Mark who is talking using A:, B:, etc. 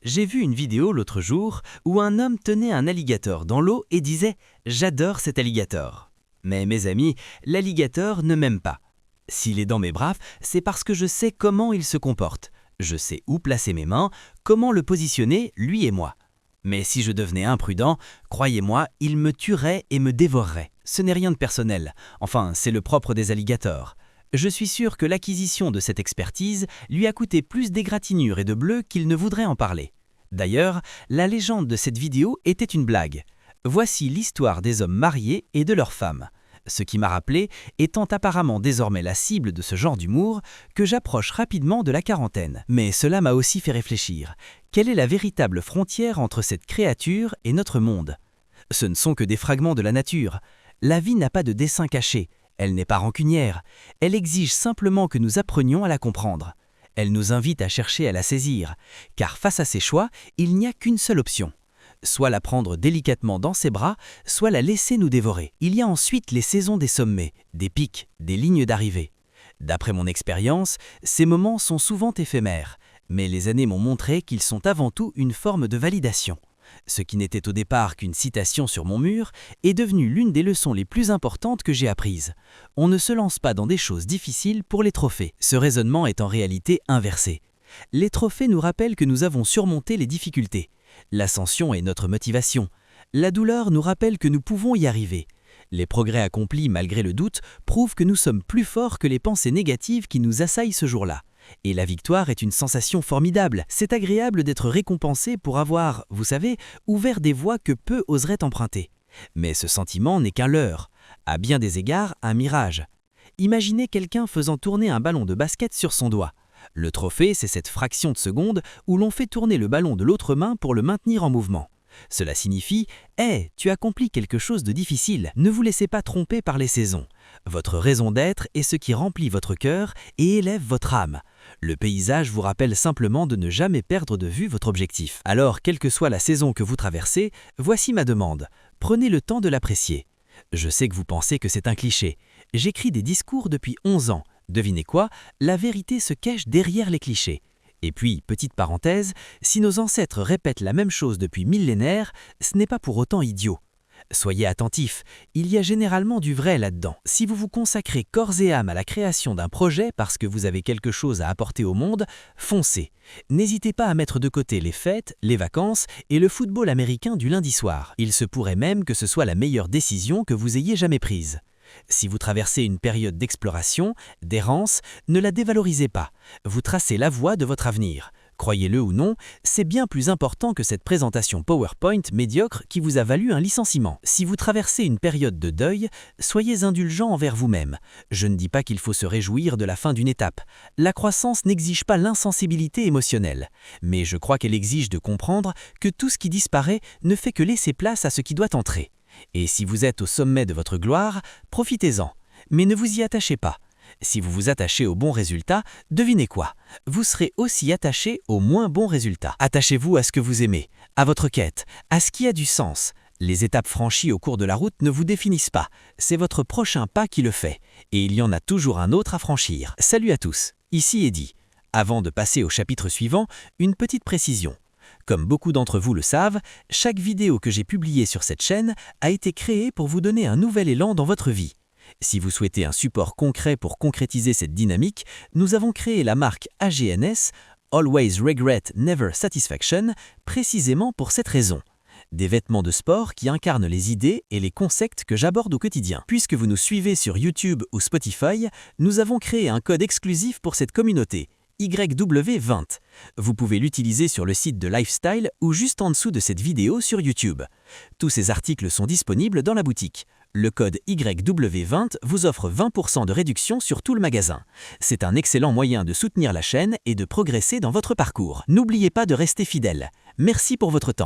A: J'ai vu une vidéo l'autre jour où un homme tenait un alligator dans l'eau et disait « J'adore cet alligator ». Mais mes amis, l'alligator ne m'aime pas. S'il est dans mes bras, c'est parce que je sais comment il se comporte. Je sais où placer mes mains, comment le positionner, lui et moi. Mais si je devenais imprudent, croyez-moi, il me tuerait et me dévorerait. Ce n'est rien de personnel. Enfin, c'est le propre des alligators. Je suis sûr que l'acquisition de cette expertise lui a coûté plus d'égratignures et de bleus qu'il ne voudrait en parler. D'ailleurs, la légende de cette vidéo était une blague. Voici l'histoire des hommes mariés et de leurs femmes. Ce qui m'a rappelé, étant apparemment désormais la cible de ce genre d'humour, que j'approche rapidement de la quarantaine. Mais cela m'a aussi fait réfléchir. Quelle est la véritable frontière entre cette créature et notre monde? Ce ne sont que des fragments de la nature. La vie n'a pas de dessein caché. Elle n'est pas rancunière. Elle exige simplement que nous apprenions à la comprendre. Elle nous invite à chercher à la saisir, car face à ses choix, il n'y a qu'une seule option. Soit la prendre délicatement dans ses bras, soit la laisser nous dévorer. Il y a ensuite les saisons des sommets, des pics, des lignes d'arrivée. D'après mon expérience, ces moments sont souvent éphémères, mais les années m'ont montré qu'ils sont avant tout une forme de validation. Ce qui n'était au départ qu'une citation sur mon mur est devenu l'une des leçons les plus importantes que j'ai apprises. On ne se lance pas dans des choses difficiles pour les trophées. Ce raisonnement est en réalité inversé. Les trophées nous rappellent que nous avons surmonté les difficultés. L'ascension est notre motivation. La douleur nous rappelle que nous pouvons y arriver. Les progrès accomplis malgré le doute prouvent que nous sommes plus forts que les pensées négatives qui nous assaillent ce jour-là. Et la victoire est une sensation formidable. C'est agréable d'être récompensé pour avoir, vous savez, ouvert des voies que peu oseraient emprunter. Mais ce sentiment n'est qu'un leurre, à bien des égards un mirage. Imaginez quelqu'un faisant tourner un ballon de basket sur son doigt. Le trophée, c'est cette fraction de seconde où l'on fait tourner le ballon de l'autre main pour le maintenir en mouvement. Cela signifie « Hey, tu accomplis quelque chose de difficile, ne vous laissez pas tromper par les saisons. Votre raison d'être est ce qui remplit votre cœur et élève votre âme. Le paysage vous rappelle simplement de ne jamais perdre de vue votre objectif. Alors, quelle que soit la saison que vous traversez, voici ma demande. Prenez le temps de l'apprécier. Je sais que vous pensez que c'est un cliché. J'écris des discours depuis 11 ans. Devinez quoi? La vérité se cache derrière les clichés. Et puis, petite parenthèse, si nos ancêtres répètent la même chose depuis millénaires, ce n'est pas pour autant idiot. Soyez attentifs, il y a généralement du vrai là-dedans. Si vous vous consacrez corps et âme à la création d'un projet parce que vous avez quelque chose à apporter au monde, foncez. N'hésitez pas à mettre de côté les fêtes, les vacances et le football américain du lundi soir. Il se pourrait même que ce soit la meilleure décision que vous ayez jamais prise. Si vous traversez une période d'exploration, d'errance, ne la dévalorisez pas. Vous tracez la voie de votre avenir. Croyez-le ou non, c'est bien plus important que cette présentation PowerPoint médiocre qui vous a valu un licenciement. Si vous traversez une période de deuil, soyez indulgent envers vous-même. Je ne dis pas qu'il faut se réjouir de la fin d'une étape. La croissance n'exige pas l'insensibilité émotionnelle. Mais je crois qu'elle exige de comprendre que tout ce qui disparaît ne fait que laisser place à ce qui doit entrer. Et si vous êtes au sommet de votre gloire, profitez-en. Mais ne vous y attachez pas. Si vous vous attachez aux bons résultats, devinez quoi? Vous serez aussi attaché aux moins bons résultats. Attachez-vous à ce que vous aimez, à votre quête, à ce qui a du sens. Les étapes franchies au cours de la route ne vous définissent pas. C'est votre prochain pas qui le fait. Et il y en a toujours un autre à franchir. Salut à tous, ici Eddy. Avant de passer au chapitre suivant, une petite précision. Comme beaucoup d'entre vous le savent, chaque vidéo que j'ai publiée sur cette chaîne a été créée pour vous donner un nouvel élan dans votre vie. Si vous souhaitez un support concret pour concrétiser cette dynamique, nous avons créé la marque AGNS, Always Regret Never Satisfaction, précisément pour cette raison. Des vêtements de sport qui incarnent les idées et les concepts que j'aborde au quotidien. Puisque vous nous suivez sur YouTube ou Spotify, nous avons créé un code exclusif pour cette communauté. YW20. Vous pouvez l'utiliser sur le site de Lifestyle ou juste en dessous de cette vidéo sur YouTube. Tous ces articles sont disponibles dans la boutique. Le code YW20 vous offre 20% de réduction sur tout le magasin. C'est un excellent moyen de soutenir la chaîne et de progresser dans votre parcours. N'oubliez pas de rester fidèle. Merci pour votre temps.